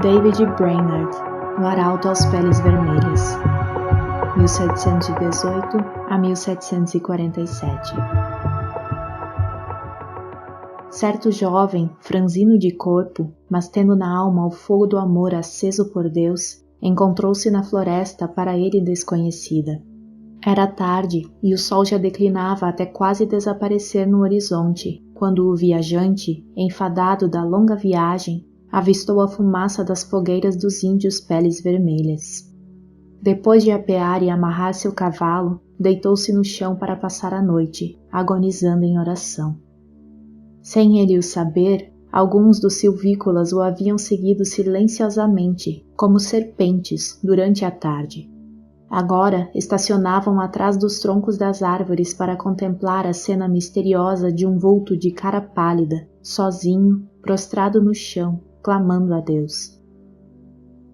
David Brainerd, O Arauto aos Peles Vermelhas, 1718 a 1747. Certo jovem, franzino de corpo, mas tendo na alma o fogo do amor aceso por Deus, encontrou-se na floresta para ele desconhecida. Era tarde e o sol já declinava até quase desaparecer no horizonte, quando o viajante, enfadado da longa viagem, avistou a fumaça das fogueiras dos índios Peles Vermelhas. Depois de apear e amarrar seu cavalo, deitou-se no chão para passar a noite, agonizando em oração. Sem ele o saber, alguns dos silvícolas o haviam seguido silenciosamente, como serpentes, durante a tarde. Agora estacionavam atrás dos troncos das árvores para contemplar a cena misteriosa de um vulto de cara pálida, sozinho, prostrado no chão, clamando a Deus.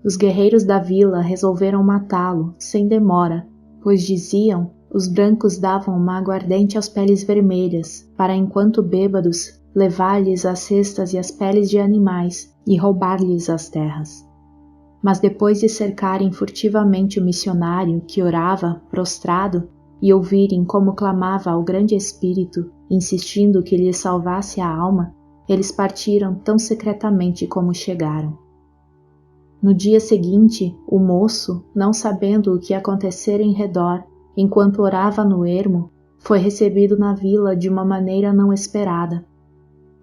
Os guerreiros da vila resolveram matá-lo, sem demora, pois diziam, os brancos davam uma aguardente aos Peles Vermelhas, para enquanto bêbados, levar-lhes as cestas e as peles de animais e roubar-lhes as terras. Mas depois de cercarem furtivamente o missionário que orava, prostrado, e ouvirem como clamava ao grande Espírito, insistindo que lhe salvasse a alma, eles partiram tão secretamente como chegaram. No dia seguinte, o moço, não sabendo o que acontecera em redor, enquanto orava no ermo, foi recebido na vila de uma maneira não esperada.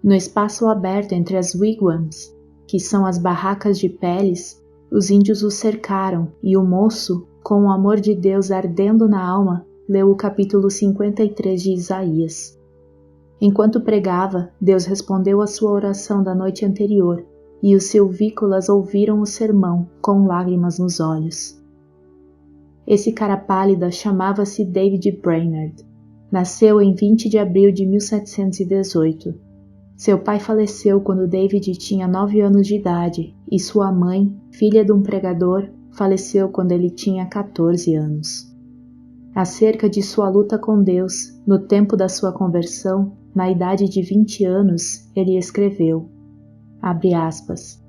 No espaço aberto entre as wigwams, que são as barracas de peles, os índios o cercaram e o moço, com o amor de Deus ardendo na alma, leu o capítulo 53 de Isaías. Enquanto pregava, Deus respondeu à sua oração da noite anterior, e os silvícolas ouviram o sermão com lágrimas nos olhos. Esse cara pálida chamava-se David Brainerd. Nasceu em 20 de abril de 1718. Seu pai faleceu quando David tinha 9 anos de idade e sua mãe, filha de um pregador, faleceu quando ele tinha 14 anos. Acerca de sua luta com Deus, no tempo da sua conversão, na idade de 20 anos, ele escreveu, abre aspas,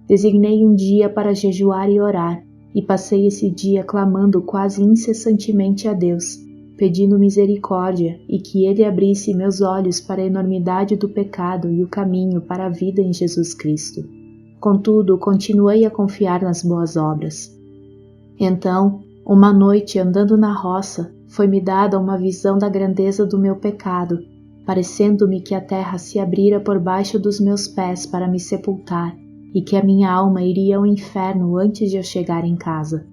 designei um dia para jejuar e orar, e passei esse dia clamando quase incessantemente a Deus, pedindo misericórdia e que Ele abrisse meus olhos para a enormidade do pecado e o caminho para a vida em Jesus Cristo. Contudo, continuei a confiar nas boas obras. Então, uma noite andando na roça, foi-me dada uma visão da grandeza do meu pecado, parecendo-me que a terra se abrira por baixo dos meus pés para me sepultar e que a minha alma iria ao inferno antes de eu chegar em casa.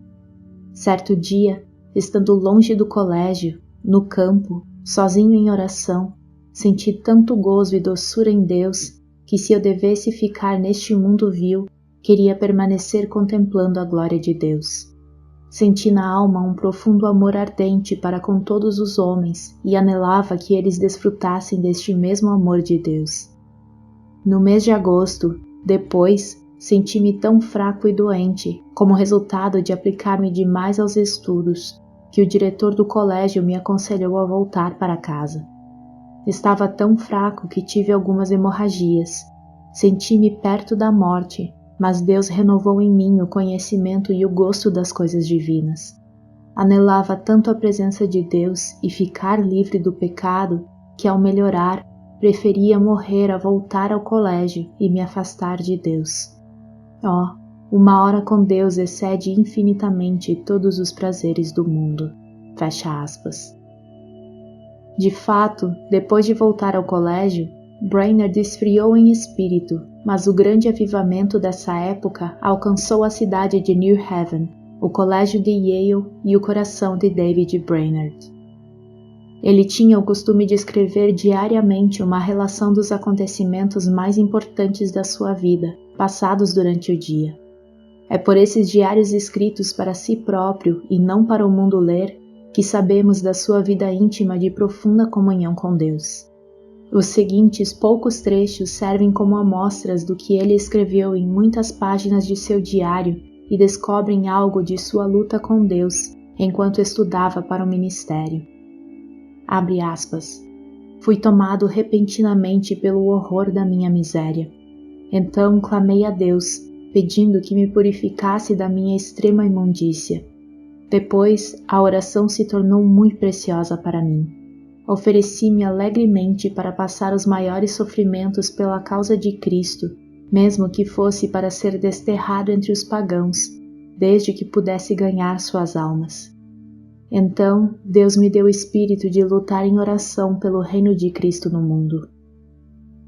Certo dia, estando longe do colégio, no campo, sozinho em oração, senti tanto gozo e doçura em Deus que se eu devesse ficar neste mundo vil, queria permanecer contemplando a glória de Deus. Senti na alma um profundo amor ardente para com todos os homens e anelava que eles desfrutassem deste mesmo amor de Deus. No mês de agosto, depois, senti-me tão fraco e doente, como resultado de aplicar-me demais aos estudos, que o diretor do colégio me aconselhou a voltar para casa. Estava tão fraco que tive algumas hemorragias. Senti-me perto da morte, mas Deus renovou em mim o conhecimento e o gosto das coisas divinas. Anelava tanto a presença de Deus e ficar livre do pecado, que ao melhorar, preferia morrer a voltar ao colégio e me afastar de Deus. Uma hora com Deus excede infinitamente todos os prazeres do mundo. Fecha aspas. De fato, depois de voltar ao colégio, Brainerd esfriou em espírito, mas o grande avivamento dessa época alcançou a cidade de New Haven, o colégio de Yale e o coração de David Brainerd. Ele tinha o costume de escrever diariamente uma relação dos acontecimentos mais importantes da sua vida, passados durante o dia. É por esses diários escritos para si próprio e não para o mundo ler, que sabemos da sua vida íntima de profunda comunhão com Deus. Os seguintes poucos trechos servem como amostras do que ele escreveu em muitas páginas de seu diário e descobrem algo de sua luta com Deus enquanto estudava para o ministério. Abre aspas. Fui tomado repentinamente pelo horror da minha miséria. Então clamei a Deus, pedindo que me purificasse da minha extrema imundícia. Depois, a oração se tornou muito preciosa para mim. Ofereci-me alegremente para passar os maiores sofrimentos pela causa de Cristo, mesmo que fosse para ser desterrado entre os pagãos, desde que pudesse ganhar suas almas. Então, Deus me deu o espírito de lutar em oração pelo reino de Cristo no mundo.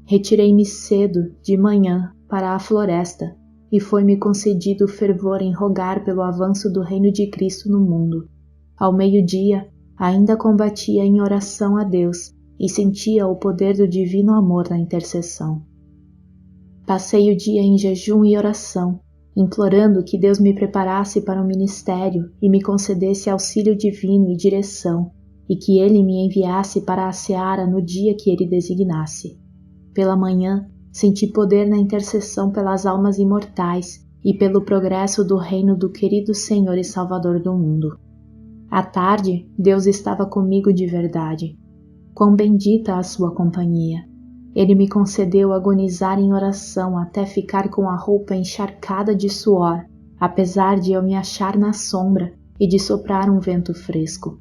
Retirei-me cedo, de manhã, para a floresta, e foi-me concedido o fervor em rogar pelo avanço do reino de Cristo no mundo. Ao meio-dia, ainda combatia em oração a Deus e sentia o poder do divino amor na intercessão. Passei o dia em jejum e oração, implorando que Deus me preparasse para o ministério e me concedesse auxílio divino e direção, e que Ele me enviasse para a seara no dia que Ele designasse. Pela manhã, senti poder na intercessão pelas almas imortais e pelo progresso do reino do querido Senhor e Salvador do mundo. À tarde, Deus estava comigo de verdade. Quão bendita a sua companhia! Ele me concedeu agonizar em oração até ficar com a roupa encharcada de suor, apesar de eu me achar na sombra e de soprar um vento fresco.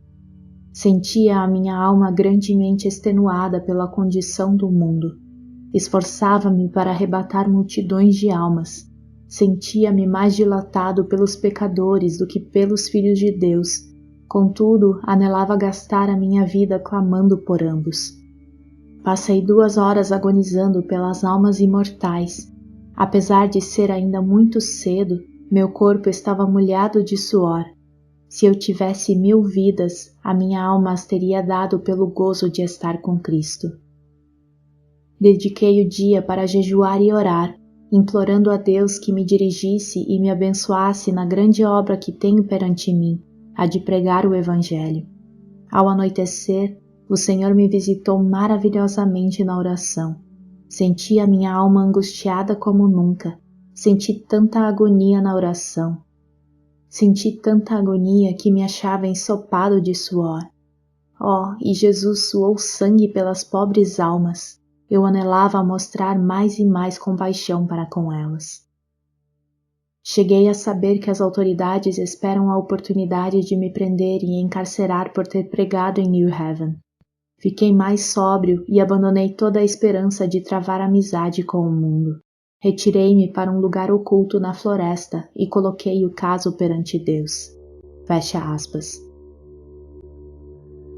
Sentia a minha alma grandemente extenuada pela condição do mundo. Esforçava-me para arrebatar multidões de almas. Sentia-me mais dilatado pelos pecadores do que pelos filhos de Deus. Contudo, anelava gastar a minha vida clamando por ambos. Passei 2 horas agonizando pelas almas imortais. Apesar de ser ainda muito cedo, meu corpo estava molhado de suor. Se eu tivesse 1000 vidas, a minha alma as teria dado pelo gozo de estar com Cristo. Dediquei o dia para jejuar e orar, implorando a Deus que me dirigisse e me abençoasse na grande obra que tenho perante mim, a de pregar o Evangelho. Ao anoitecer, o Senhor me visitou maravilhosamente na oração. Senti a minha alma angustiada como nunca. Senti tanta agonia na oração. Senti tanta agonia que me achava ensopado de suor. Oh, e Jesus suou sangue pelas pobres almas. Eu anelava mostrar mais e mais compaixão para com elas. Cheguei a saber que as autoridades esperam a oportunidade de me prender e encarcerar por ter pregado em New Haven. Fiquei mais sóbrio e abandonei toda a esperança de travar amizade com o mundo. Retirei-me para um lugar oculto na floresta e coloquei o caso perante Deus. Fecha aspas.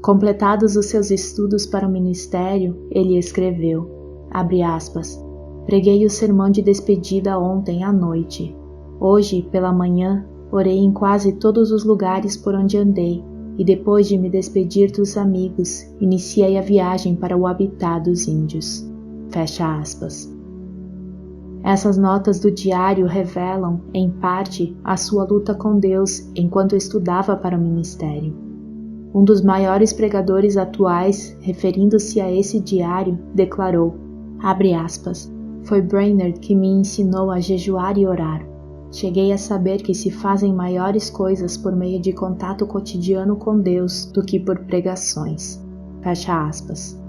Completados os seus estudos para o ministério, ele escreveu, abre aspas, preguei o sermão de despedida ontem à noite. Hoje, pela manhã, orei em quase todos os lugares por onde andei, e depois de me despedir dos amigos, iniciei a viagem para o habitat dos índios. Fecha aspas. Essas notas do diário revelam, em parte, a sua luta com Deus enquanto estudava para o ministério. Um dos maiores pregadores atuais, referindo-se a esse diário, declarou, abre aspas, foi Brainerd que me ensinou a jejuar e orar. Cheguei a saber que se fazem maiores coisas por meio de contato cotidiano com Deus do que por pregações. Fecha aspas.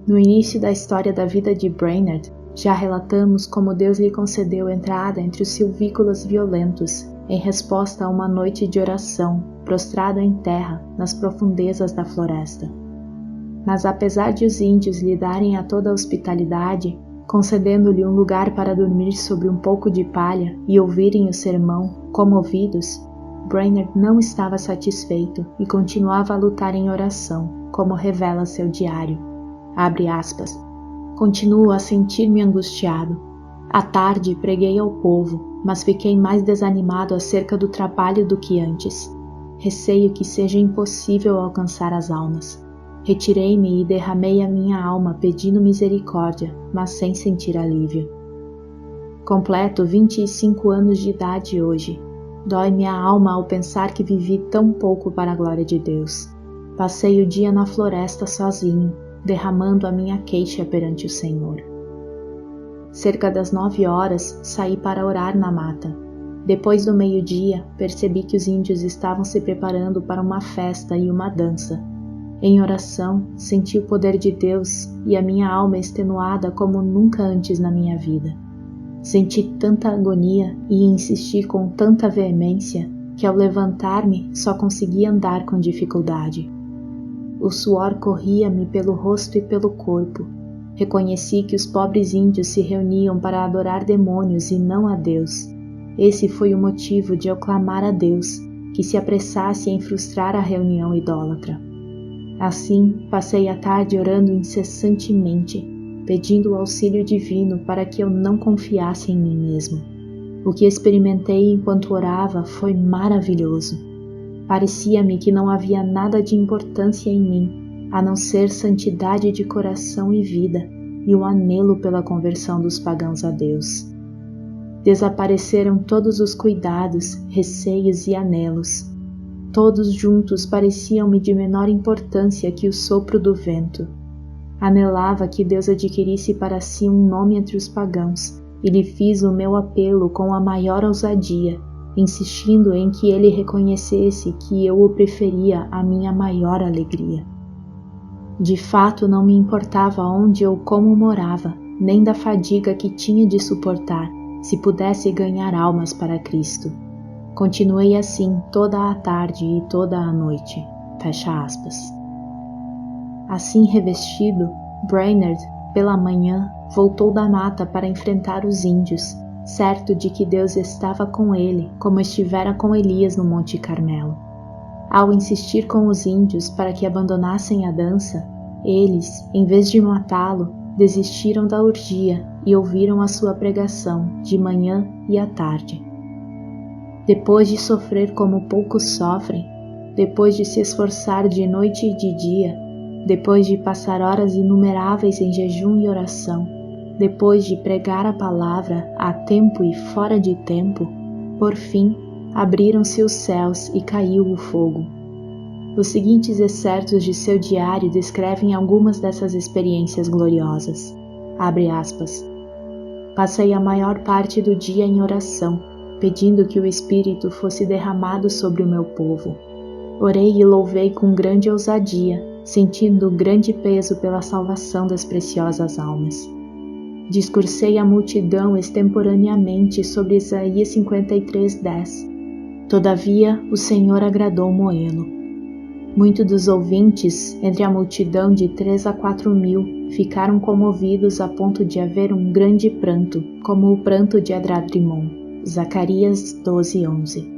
No início da história da vida de Brainerd, já relatamos como Deus lhe concedeu entrada entre os silvícolas violentos, em resposta a uma noite de oração, prostrado em terra, nas profundezas da floresta. Mas apesar de os índios lhe darem a toda a hospitalidade, concedendo-lhe um lugar para dormir sobre um pouco de palha e ouvirem o sermão, comovidos, Brainerd não estava satisfeito e continuava a lutar em oração, como revela seu diário. Abre aspas. Continuo a sentir-me angustiado. À tarde preguei ao povo, mas fiquei mais desanimado acerca do trabalho do que antes. Receio que seja impossível alcançar as almas. Retirei-me e derramei a minha alma pedindo misericórdia, mas sem sentir alívio. Completo 25 anos de idade hoje. Dói-me a alma ao pensar que vivi tão pouco para a glória de Deus. Passei o dia na floresta sozinho, derramando a minha queixa perante o Senhor. Cerca das 9 horas, saí para orar na mata. Depois do meio-dia, percebi que os índios estavam se preparando para uma festa e uma dança. Em oração, senti o poder de Deus e a minha alma extenuada como nunca antes na minha vida. Senti tanta agonia e insisti com tanta veemência que ao levantar-me só conseguia andar com dificuldade. O suor corria-me pelo rosto e pelo corpo. Reconheci que os pobres índios se reuniam para adorar demônios e não a Deus. Esse foi o motivo de eu clamar a Deus, que se apressasse em frustrar a reunião idólatra. Assim, passei a tarde orando incessantemente, pedindo o auxílio divino para que eu não confiasse em mim mesmo. O que experimentei enquanto orava foi maravilhoso. Parecia-me que não havia nada de importância em mim, a não ser santidade de coração e vida, e o anelo pela conversão dos pagãos a Deus. Desapareceram todos os cuidados, receios e anelos. Todos juntos pareciam-me de menor importância que o sopro do vento. Anelava que Deus adquirisse para si um nome entre os pagãos, e lhe fiz o meu apelo com a maior ousadia, insistindo em que ele reconhecesse que eu o preferia à minha maior alegria. De fato, não me importava onde ou como morava, nem da fadiga que tinha de suportar, se pudesse ganhar almas para Cristo. Continuei assim toda a tarde e toda a noite. Fecha aspas. Assim revestido, Brainerd, pela manhã, voltou da mata para enfrentar os índios, certo de que Deus estava com ele, como estivera com Elias no Monte Carmelo. Ao insistir com os índios para que abandonassem a dança, eles, em vez de matá-lo, desistiram da orgia e ouviram a sua pregação de manhã e à tarde. Depois de sofrer como poucos sofrem, depois de se esforçar de noite e de dia, depois de passar horas inumeráveis em jejum e oração, depois de pregar a palavra a tempo e fora de tempo, por fim, abriram-se os céus e caiu o fogo. Os seguintes excertos de seu diário descrevem algumas dessas experiências gloriosas. Abre aspas. Passei a maior parte do dia em oração, pedindo que o Espírito fosse derramado sobre o meu povo. Orei e louvei com grande ousadia, sentindo grande peso pela salvação das preciosas almas. Discursei à multidão extemporaneamente sobre Isaías 53:10. Todavia, o Senhor agradou Moelo. Muitos dos ouvintes, entre a multidão de 3 a 4 mil, ficaram comovidos a ponto de haver um grande pranto, como o pranto de Adradrimon. Zacarias 12:11.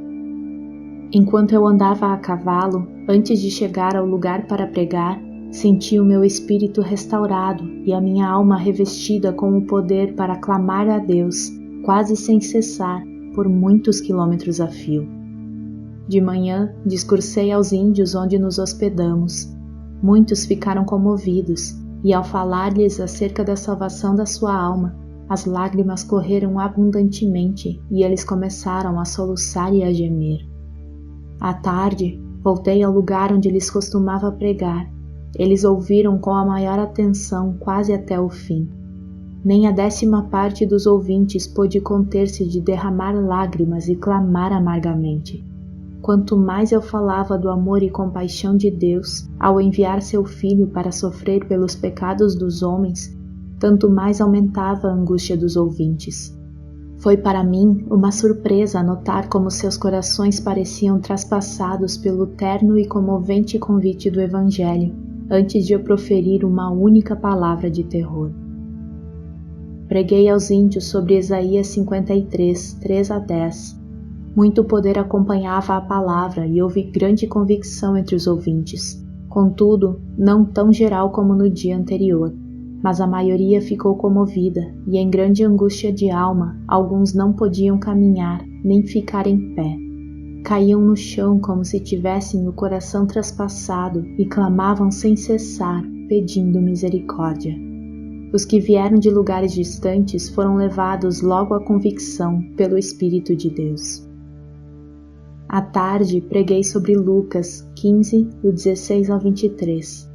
Enquanto eu andava a cavalo, antes de chegar ao lugar para pregar, senti o meu espírito restaurado e a minha alma revestida com o poder para clamar a Deus, quase sem cessar, por muitos quilômetros a fio. De manhã, discursei aos índios onde nos hospedamos. Muitos ficaram comovidos, e ao falar-lhes acerca da salvação da sua alma, as lágrimas correram abundantemente e eles começaram a soluçar e a gemer. À tarde, voltei ao lugar onde lhes costumava pregar. Eles ouviram com a maior atenção quase até o fim. Nem a 10ª parte dos ouvintes pôde conter-se de derramar lágrimas e clamar amargamente. Quanto mais eu falava do amor e compaixão de Deus ao enviar seu Filho para sofrer pelos pecados dos homens, tanto mais aumentava a angústia dos ouvintes. Foi para mim uma surpresa notar como seus corações pareciam traspassados pelo terno e comovente convite do Evangelho, antes de eu proferir uma única palavra de terror. Preguei aos índios sobre Isaías 53, 3 a 10. Muito poder acompanhava a palavra e houve grande convicção entre os ouvintes. Contudo, não tão geral como no dia anterior, mas a maioria ficou comovida e em grande angústia de alma, alguns não podiam caminhar nem ficar em pé. Caíam no chão como se tivessem o coração traspassado e clamavam sem cessar, pedindo misericórdia. Os que vieram de lugares distantes foram levados logo à convicção pelo Espírito de Deus. À tarde, preguei sobre Lucas 15, do 16 ao 23.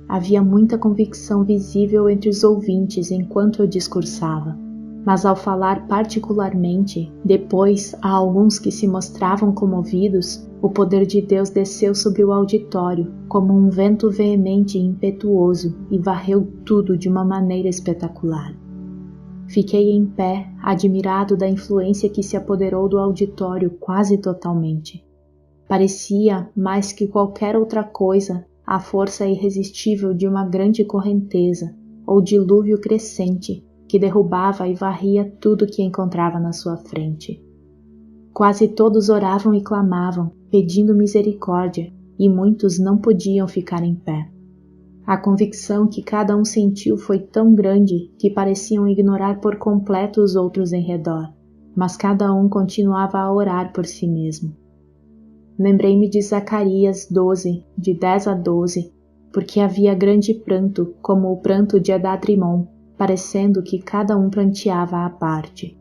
Havia muita convicção visível entre os ouvintes enquanto eu discursava, mas ao falar particularmente, depois a alguns que se mostravam comovidos, o poder de Deus desceu sobre o auditório como um vento veemente e impetuoso e varreu tudo de uma maneira espetacular. Fiquei em pé, admirado da influência que se apoderou do auditório quase totalmente. Parecia, mais que qualquer outra coisa, a força irresistível de uma grande correnteza ou dilúvio crescente que derrubava e varria tudo que encontrava na sua frente. Quase todos oravam e clamavam, pedindo misericórdia, e muitos não podiam ficar em pé. A convicção que cada um sentiu foi tão grande que pareciam ignorar por completo os outros em redor, mas cada um continuava a orar por si mesmo. Lembrei-me de Zacarias 12, de 10 a 12, porque havia grande pranto, como o pranto de Adadrimon, parecendo que cada um pranteava à parte.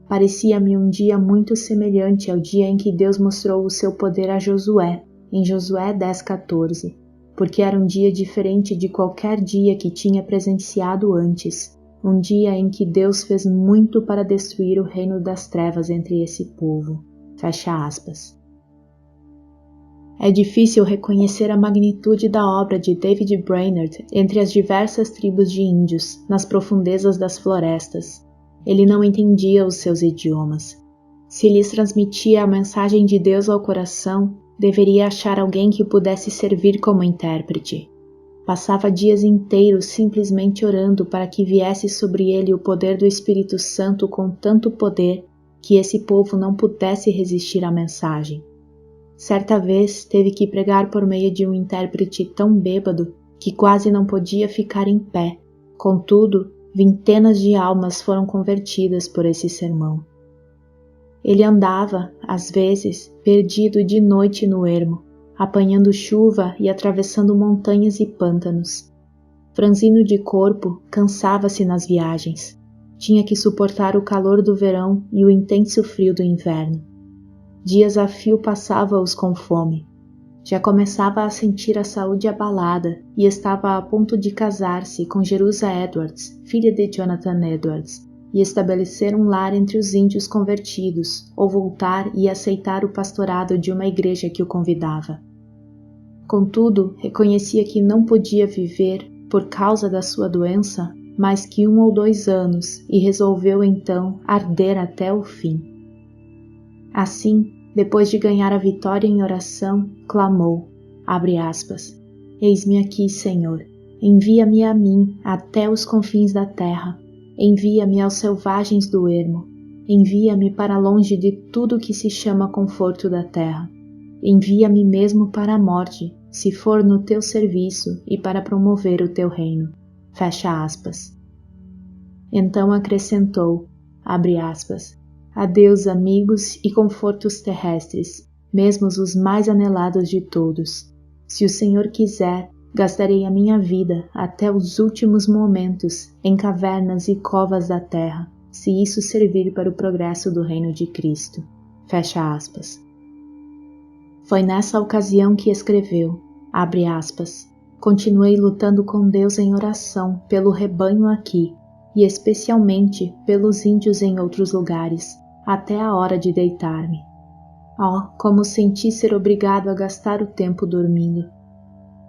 Parecia-me um dia muito semelhante ao dia em que Deus mostrou o seu poder a Josué, em Josué 10:14, porque era um dia diferente de qualquer dia que tinha presenciado antes, um dia em que Deus fez muito para destruir o reino das trevas entre esse povo. Fecha aspas. É difícil reconhecer a magnitude da obra de David Brainerd entre as diversas tribos de índios, nas profundezas das florestas. Ele não entendia os seus idiomas. Se lhes transmitia a mensagem de Deus ao coração, deveria achar alguém que pudesse servir como intérprete. Passava dias inteiros simplesmente orando para que viesse sobre ele o poder do Espírito Santo com tanto poder que esse povo não pudesse resistir à mensagem. Certa vez teve que pregar por meio de um intérprete tão bêbado que quase não podia ficar em pé. Contudo, vintenas de almas foram convertidas por esse sermão. Ele andava, às vezes, perdido de noite no ermo, apanhando chuva e atravessando montanhas e pântanos. Franzino de corpo, cansava-se nas viagens. Tinha que suportar o calor do verão e o intenso frio do inverno. Dias a fio passava-os com fome. Já começava a sentir a saúde abalada e estava a ponto de casar-se com Jerusa Edwards, filha de Jonathan Edwards, e estabelecer um lar entre os índios convertidos, ou voltar e aceitar o pastorado de uma igreja que o convidava. Contudo, reconhecia que não podia viver, por causa da sua doença, mais que 1 ou 2 anos e resolveu então arder até o fim. Assim, depois de ganhar a vitória em oração, clamou, abre aspas, eis-me aqui, Senhor, envia-me a mim até os confins da terra, envia-me aos selvagens do ermo, envia-me para longe de tudo que se chama conforto da terra, envia-me mesmo para a morte, se for no teu serviço e para promover o teu reino. Fecha aspas. Então acrescentou, abre aspas, adeus amigos e confortos terrestres, mesmo os mais anelados de todos. Se o Senhor quiser, gastarei a minha vida até os últimos momentos em cavernas e covas da terra, se isso servir para o progresso do reino de Cristo. Fecha aspas. Foi nessa ocasião que escreveu, abre aspas, continuei lutando com Deus em oração pelo rebanho aqui, e especialmente pelos índios em outros lugares, até a hora de deitar-me. Oh, como senti ser obrigado a gastar o tempo dormindo.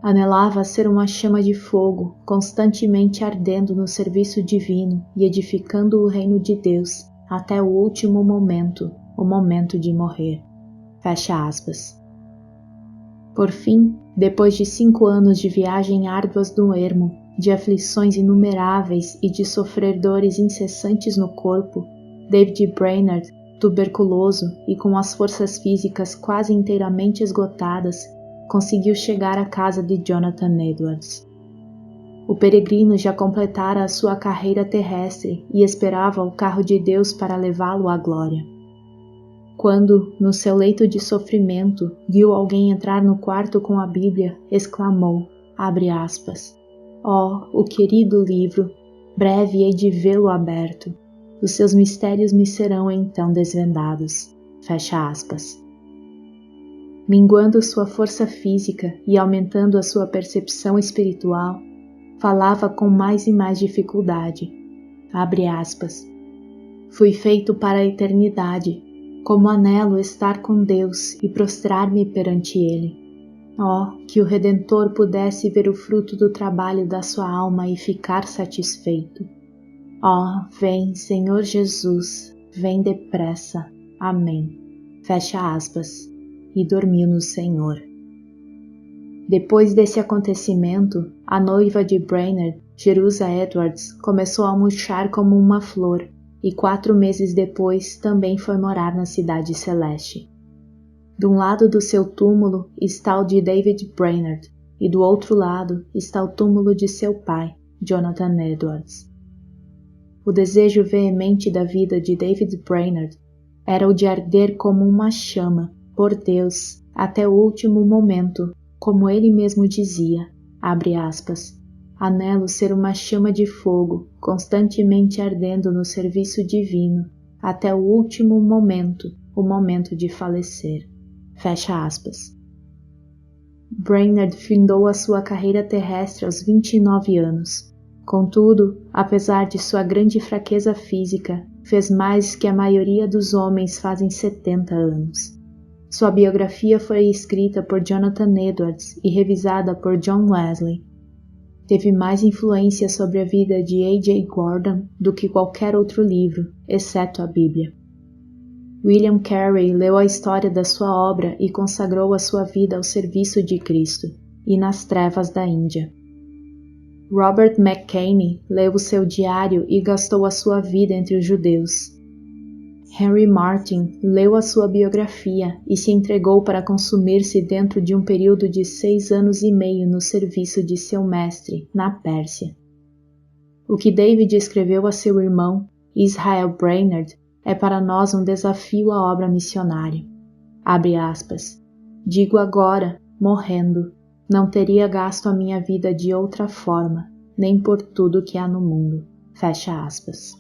Anelava ser uma chama de fogo, constantemente ardendo no serviço divino e edificando o reino de Deus, até o último momento, o momento de morrer. Fecha aspas. Por fim, depois de 5 anos de viagem árduas no ermo, de aflições inumeráveis e de sofrer dores incessantes no corpo, David Brainerd, tuberculoso e com as forças físicas quase inteiramente esgotadas, conseguiu chegar à casa de Jonathan Edwards. O peregrino já completara a sua carreira terrestre e esperava o carro de Deus para levá-lo à glória. Quando, no seu leito de sofrimento, viu alguém entrar no quarto com a Bíblia, exclamou, abre aspas, oh, o querido livro, breve hei de vê-lo aberto. Os seus mistérios me serão então desvendados. Fecha aspas. Minguando sua força física e aumentando a sua percepção espiritual, falava com mais e mais dificuldade. Abre aspas. Fui feito para a eternidade, como anelo estar com Deus e prostrar-me perante Ele. Oh, que o Redentor pudesse ver o fruto do trabalho da sua alma e ficar satisfeito. Ó, vem, Senhor Jesus, vem depressa. Amém. Fecha aspas. E dormiu no Senhor. Depois desse acontecimento, a noiva de Brainerd, Jerusa Edwards, começou a murchar como uma flor e 4 meses depois também foi morar na Cidade Celeste. De um lado do seu túmulo está o de David Brainerd e do outro lado está o túmulo de seu pai, Jonathan Edwards. O desejo veemente da vida de David Brainerd era o de arder como uma chama, por Deus, até o último momento, como ele mesmo dizia, abre aspas, anelo ser uma chama de fogo, constantemente ardendo no serviço divino, até o último momento, o momento de falecer. Fecha aspas. Brainerd findou a sua carreira terrestre aos 29 anos. Contudo, apesar de sua grande fraqueza física, fez mais que a maioria dos homens fazem em 70 anos. Sua biografia foi escrita por Jonathan Edwards e revisada por John Wesley. Teve mais influência sobre a vida de A.J. Gordon do que qualquer outro livro, exceto a Bíblia. William Carey leu a história da sua obra e consagrou a sua vida ao serviço de Cristo, e nas trevas da Índia. Robert McCaney leu o seu diário e gastou a sua vida entre os judeus. Henry Martyn leu a sua biografia e se entregou para consumir-se dentro de um período de 6 anos e meio no serviço de seu mestre, na Pérsia. O que David escreveu a seu irmão, Israel Brainerd, é para nós um desafio à obra missionária. Abre aspas. Digo agora, morrendo, não teria gasto a minha vida de outra forma, nem por tudo que há no mundo. Fecha aspas.